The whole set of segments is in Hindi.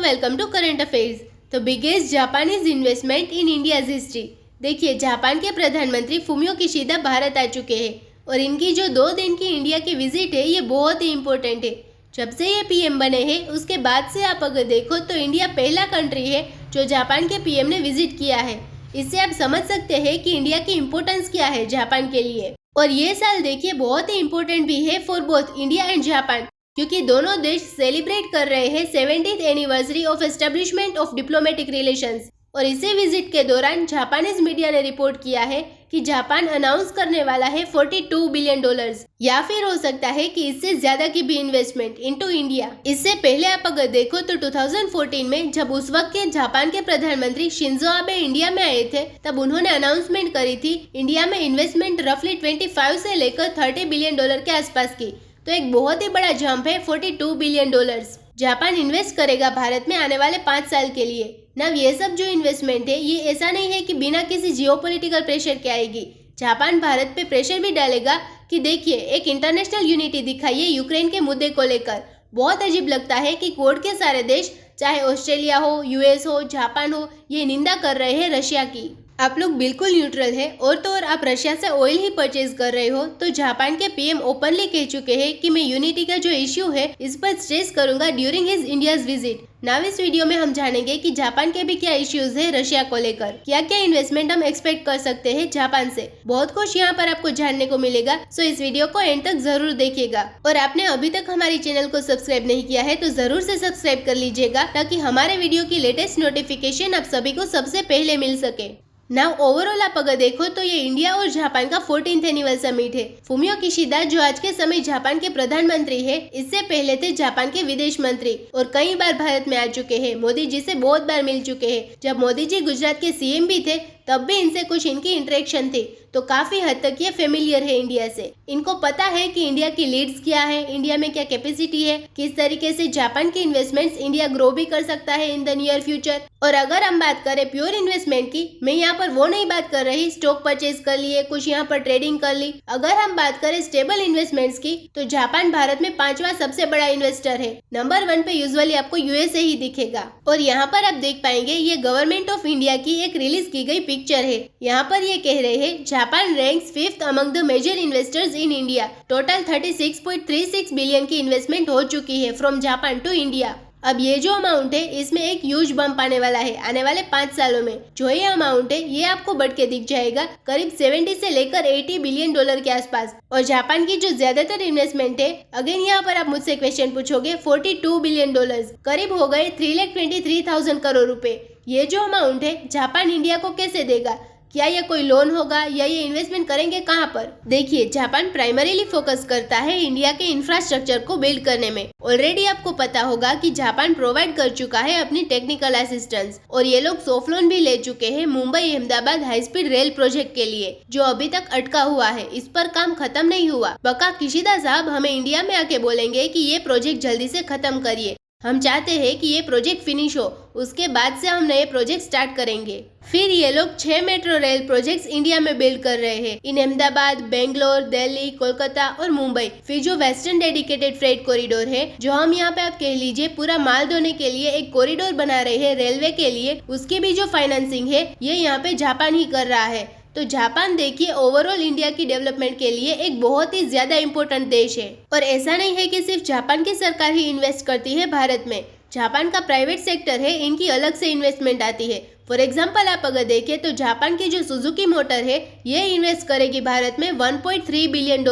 Welcome to current affairs. तो biggest Japanese investment in India's history. देखिए, जापान के प्रधानमंत्री फुमियो किशिदा भारत आ चुके हैं और इनकी जो 2 दिन की इंडिया की विजिट है ये बहुत ही इम्पोर्टेंट है। जब से ये पीएम बने हैं उसके बाद से आप अगर देखो तो इंडिया पहला कंट्री है जो जापान के पीएम ने विजिट किया है। इससे आप समझ सकते हैं कि इंडिया की इम्पोर्टेंस क्या है जापान के लिए। और ये साल देखिए बहुत ही इम्पोर्टेंट भी है for both India and Japan, क्योंकि दोनों देश सेलिब्रेट कर रहे हैं 70th anniversary of establishment of diplomatic relations. और इसी विजिट के दौरान जापानीज मीडिया ने रिपोर्ट किया है कि जापान अनाउंस करने वाला है $42 बिलियन, या फिर हो सकता है कि इससे ज्यादा की भी इन्वेस्टमेंट इनटू इंडिया। इससे पहले आप अगर देखो तो 2014 में जब उस वक्त के जापान के प्रधानमंत्री शिंजो आबे इंडिया में आए थे, तब उन्होंने अनाउंसमेंट करी थी इंडिया में इन्वेस्टमेंट रफली 25 से लेकर $30 बिलियन के आसपास की। तो एक बहुत ही बड़ा जंप है $42 बिलियन। जापान इन्वेस्ट करेगा भारत में आने वाले 5 साल के लिए। नव ये सब जो इन्वेस्टमेंट है ये ऐसा नहीं है कि बिना किसी जियोपॉलिटिकल प्रेशर के आएगी। जापान भारत पे प्रेशर भी डालेगा कि देखिए एक इंटरनेशनल यूनिटी दिखाइए यूक्रेन के मुद्दे को लेकर। बहुत अजीब लगता है कि कोड के सारे देश, चाहे ऑस्ट्रेलिया हो, यूएस हो, जापान हो, ये निंदा कर रहे हैं रशिया की। आप लोग बिल्कुल न्यूट्रल है और तो और आप रशिया से ऑयल ही परचेज कर रहे हो। तो जापान के पीएम ओपनली कह चुके हैं कि मैं यूनिटी का जो इश्यू है इस पर स्ट्रेस करूंगा during his India's visit. Now इस वीडियो में हम जानेंगे कि जापान के भी क्या इश्यूज है रशिया को लेकर, क्या क्या इन्वेस्टमेंट हम एक्सपेक्ट कर सकते हैं जापान से। बहुत कुछ यहाँ पर आपको जानने को मिलेगा, सो इस वीडियो को एंड तक जरूर देखिएगा। और आपने अभी तक हमारी चैनल को सब्सक्राइब नहीं किया है तो जरूर से सब्सक्राइब कर लीजिएगा ताकि हमारे वीडियो की लेटेस्ट नोटिफिकेशन आप सभी को सबसे पहले मिल सके। नाउ ओवरऑल आप अगर देखो तो ये इंडिया और जापान का 14th एनुअल समिट है। फुमियो किशिदा जो आज के समय जापान के प्रधानमंत्री है, इससे पहले थे जापान के विदेश मंत्री और कई बार भारत में आ चुके हैं। मोदी जी से बहुत बार मिल चुके हैं। जब मोदी जी गुजरात के सीएम भी थे तब भी इनसे कुछ इनकी इंटरेक्शन थी, तो काफी हद तक ये फेमिलियर है इंडिया से। इनको पता है कि इंडिया की लीड्स क्या है, इंडिया में क्या कैपेसिटी है, किस तरीके से जापान की इन्वेस्टमेंट्स इंडिया ग्रो भी कर सकता है इन द नियर फ्यूचर। और अगर हम बात करें प्योर इन्वेस्टमेंट की, मैं यहाँ पर वो नहीं बात कर रही स्टॉक परचेज कर लिए, कुछ यहाँ पर ट्रेडिंग कर ली। अगर हम बात करें स्टेबल इन्वेस्टमेंट्स की तो जापान भारत में 5वां सबसे बड़ा इन्वेस्टर है। नंबर 1 पे यूजुअली आपको यूएसए ही दिखेगा। और यहाँ पर आप देख पाएंगे ये गवर्नमेंट ऑफ इंडिया की एक रिलीज की गई पिक्चर है। यहाँ पर ये कह रहे हैं Japan ranks 5th among the major investors in India. Total 36.36 billion की इन्वेस्टमेंट हो चुकी है फ्रॉम जापान टू इंडिया। अब ये जो अमाउंट है इसमें एक ह्यूज बम्प आने वाला है आने वाले 5 सालों में। जो ये अमाउंट है ये आपको बढ़ के दिख जाएगा करीब 70 से लेकर $80 बिलियन के आसपास। और जापान की जो ज्यादातर इन्वेस्टमेंट है, अगेन यहाँ पर आप मुझसे क्वेश्चन पूछोगे, $42 बिलियन करीब हो गए 3,23,000 करोड़ रुपए। ये जो अमाउंट है जापान इंडिया को कैसे देगा? क्या यह कोई लोन होगा या ये इन्वेस्टमेंट करेंगे कहाँ पर? देखिए, जापान प्राइमरीली फोकस करता है इंडिया के इंफ्रास्ट्रक्चर को बिल्ड करने में। ऑलरेडी आपको पता होगा कि जापान प्रोवाइड कर चुका है अपनी टेक्निकल असिस्टेंस और ये लोग सॉफ्ट लोन भी ले चुके हैं Mumbai Ahmedabad high speed rail project के लिए, जो अभी तक अटका हुआ है। इस पर काम खत्म नहीं हुआ। बका किशिदा साहब हमें इंडिया में आके बोलेंगे कि ये प्रोजेक्ट जल्दी से खत्म करिए। हम चाहते हैं कि ये प्रोजेक्ट फिनिश हो, उसके बाद से हम नए प्रोजेक्ट स्टार्ट करेंगे। फिर ये लोग 6 मेट्रो रेल प्रोजेक्ट्स इंडिया में बिल्ड कर रहे हैं इन अहमदाबाद, बेंगलोर, दिल्ली, कोलकाता और मुंबई। फिर जो वेस्टर्न डेडिकेटेड फ्रेट कॉरिडोर है, जो हम यहाँ पे आप कह लीजिए पूरा माल ढोने के लिए एक कॉरिडोर बना रहे हैं रेलवे के लिए, उसकी भी जो फाइनेंसिंग है ये यहाँ पे जापान ही कर रहा है। तो जापान देखिए ओवरऑल इंडिया की डेवलपमेंट के लिए एक बहुत ही ज्यादा इम्पोर्टेंट देश है। और ऐसा नहीं है कि सिर्फ जापान की सरकार ही इन्वेस्ट करती है भारत में। जापान का प्राइवेट सेक्टर है, इनकी अलग से इन्वेस्टमेंट आती है। फॉर एग्जाम्पल आप अगर देखें तो जापान की जो सुजुकी मोटर है ये इन्वेस्ट करेगी भारत में $1.3 बिलियन,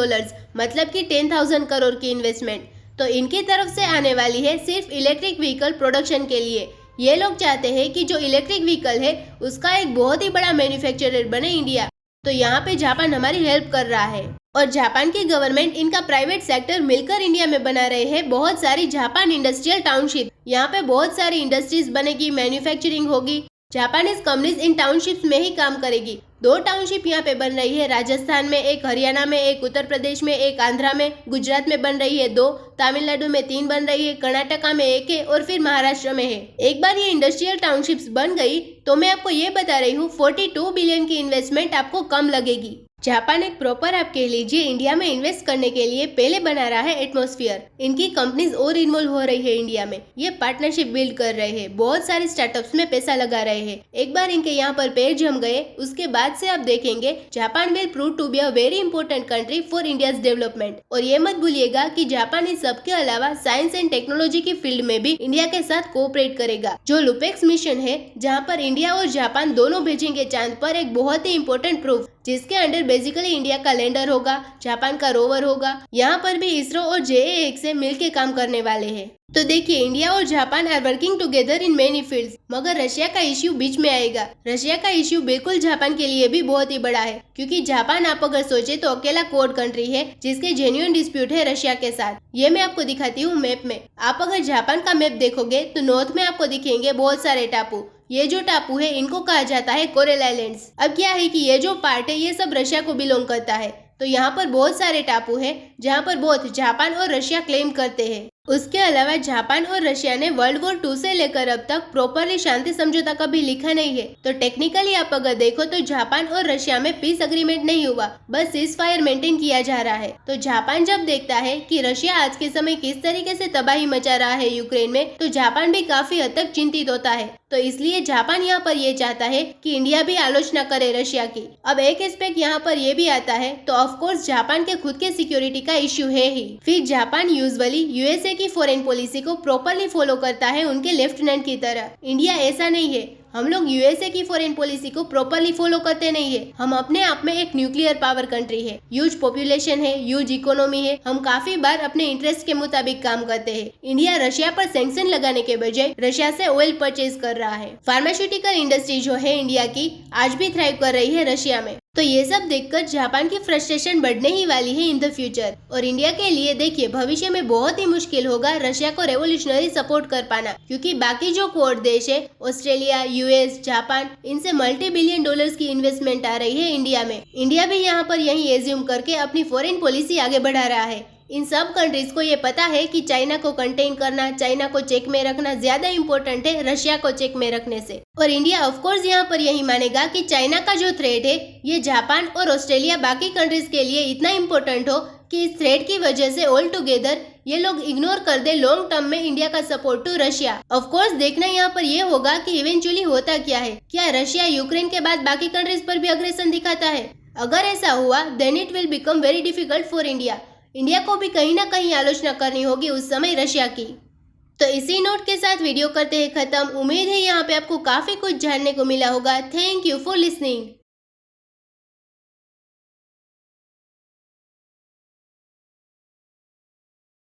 मतलब कि 10,000 करोड़ की इन्वेस्टमेंट। तो इनकी तरफ से आने वाली है सिर्फ इलेक्ट्रिक व्हीकल प्रोडक्शन के लिए। ये लोग चाहते हैं कि जो इलेक्ट्रिक व्हीकल है उसका एक बहुत ही बड़ा मैन्युफैक्चरर बने इंडिया। तो यहाँ पे जापान हमारी हेल्प कर रहा है। और जापान की गवर्नमेंट इनका प्राइवेट सेक्टर मिलकर इंडिया में बना रहे हैं बहुत सारी जापान इंडस्ट्रियल टाउनशिप। यहाँ पे बहुत सारी इंडस्ट्रीज बनेगी, मैन्युफैक्चरिंग होगी। जापानीज कंपनीज इन टाउनशिप्स में ही काम करेगी। 2 टाउनशिप यहाँ पे बन रही है, राजस्थान में एक, हरियाणा में एक, उत्तर प्रदेश में एक, आंध्रा में, गुजरात में बन रही है 2, तमिलनाडु में 3 बन रही है, कर्नाटका में 1 है और फिर महाराष्ट्र में है। एक बार ये इंडस्ट्रियल टाउनशिप्स बन गई तो मैं आपको ये बता रही हूँ 42 बिलियन की इन्वेस्टमेंट आपको कम लगेगी। जापान एक प्रॉपर आप कह लीजिए इंडिया में इन्वेस्ट करने के लिए पहले बना रहा है एटमॉस्फेयर। इनकी कंपनीज और इन्वॉल्व हो रही है इंडिया में, ये पार्टनरशिप बिल्ड कर रहे हैं, बहुत सारे स्टार्टअप्स में पैसा लगा रहे हैं। एक बार इनके यहाँ पर पैर जम गए उसके बाद से आप देखेंगे Japan will prove to be a very important country for India's development. और ये मत भूलिएगा कि जापान इस सबके अलावा साइंस एंड टेक्नोलॉजी की फील्ड में भी इंडिया के साथ कोऑपरेट करेगा। जो लुपेक्स मिशन है जहाँ पर इंडिया और जापान दोनों भेजेंगे चांद पर, एक बहुत ही इंपॉर्टेंट प्रूफ, जिसके अंडर बेसिकली इंडिया का लैंडर होगा, जापान का रोवर होगा। यहाँ पर भी इसरो और JAX से मिलकर काम करने वाले हैं। तो देखिए इंडिया और Japan are working together in many fields, मगर रशिया का इश्यू बीच में आएगा। रशिया का इश्यू बिल्कुल जापान के लिए भी बहुत ही बड़ा है, क्योंकि जापान आप अगर सोचे तो अकेला कोड कंट्री है जिसके जेन्युइन डिस्प्यूट है रशिया के साथ। ये मैं आपको दिखाती हूँ मैप में। आप अगर जापान का मैप देखोगे तो नॉर्थ में आपको दिखेंगे बहुत सारे टापू। ये जो टापू है इनको कहा जाता है कोरल आइलैंड्स। अब क्या है कि ये जो पार्ट है ये सब रशिया को बिलोंग करता है। तो यहाँ पर बहुत सारे टापू हैं जहाँ पर बहुत जापान और रशिया क्लेम करते हैं। उसके अलावा जापान और रशिया ने वर्ल्ड वॉर 2 से लेकर अब तक प्रॉपरली शांति समझौता कभी लिखा नहीं है। तो टेक्निकली आप अगर देखो तो जापान और रशिया में पीस अग्रीमेंट नहीं हुआ, बस सीज फायर मेंटेन किया जा रहा है। तो जापान जब देखता है कि रशिया आज के समय किस तरीके से तबाही मचा रहा है यूक्रेन में, तो जापान भी काफी हद तक चिंतित होता है। तो इसलिए जापान यहाँ पर ये चाहता है कि इंडिया भी आलोचना करे रशिया की। अब एक एस्पेक्ट यहाँ पर ये भी आता है, तो ऑफकोर्स जापान के खुद के सिक्योरिटी का इश्यू है ही। फिर जापान यूजुअली यूएसए की फॉरेन पॉलिसी को प्रॉपरली फॉलो करता है उनके लेफ्टिनेंट की तरह। इंडिया ऐसा नहीं है, हम लोग यूएसए की फॉरेन पॉलिसी को प्रॉपरली फॉलो करते नहीं है। हम अपने आप में एक न्यूक्लियर पावर कंट्री है, ह्यूज पॉपुलेशन है, ह्यूज इकोनॉमी है, हम काफी बार अपने इंटरेस्ट के मुताबिक काम करते हैं। इंडिया रशिया पर सैंक्शन लगाने के बजाय रशिया से ऑयल परचेज कर रहा है। फार्मास्यूटिकल इंडस्ट्री जो है इंडिया की आज भी थ्राइव कर रही है रशिया में। तो ये सब देखकर जापान की फ्रस्ट्रेशन बढ़ने ही वाली है इन द फ्यूचर। और इंडिया के लिए देखिए भविष्य में बहुत ही मुश्किल होगा रशिया को रेवोल्यूशनरी सपोर्ट कर पाना, क्योंकि बाकी जो कोर देश है ऑस्ट्रेलिया, यूएस, जापान, इनसे मल्टी बिलियन डॉलर्स की इन्वेस्टमेंट आ रही है इंडिया में। इंडिया भी यहाँ पर यही एज्यूम करके अपनी फॉरेन पॉलिसी आगे बढ़ा रहा है। इन सब कंट्रीज को ये पता है कि चाइना को कंटेन करना, चाइना को चेक में रखना ज्यादा इम्पोर्टेंट है रशिया को चेक में रखने से। और इंडिया ऑफ कोर्स यहाँ पर यही मानेगा कि चाइना का जो थ्रेट है ये जापान और ऑस्ट्रेलिया बाकी कंट्रीज के लिए इतना इम्पोर्टेंट हो कि इस थ्रेट की वजह से ऑल टुगेदर ये लोग इग्नोर कर दे लॉन्ग टर्म में इंडिया का support to Russia. Of course देखना यहाँ पर ये होगा कि इवेंचुअली होता क्या है, क्या रशिया यूक्रेन के बाद बाकी कंट्रीज पर भी अग्रेशन दिखाता है। अगर ऐसा हुआ then it will become very difficult for India. India को भी कहीं ना कहीं आलोचना करनी होगी उस समय रशिया की। तो इसी नोट के साथ वीडियो करते हैं खत्म। उम्मीद है यहाँ पे आपको काफी कुछ जानने को मिला होगा। Thank you for listening.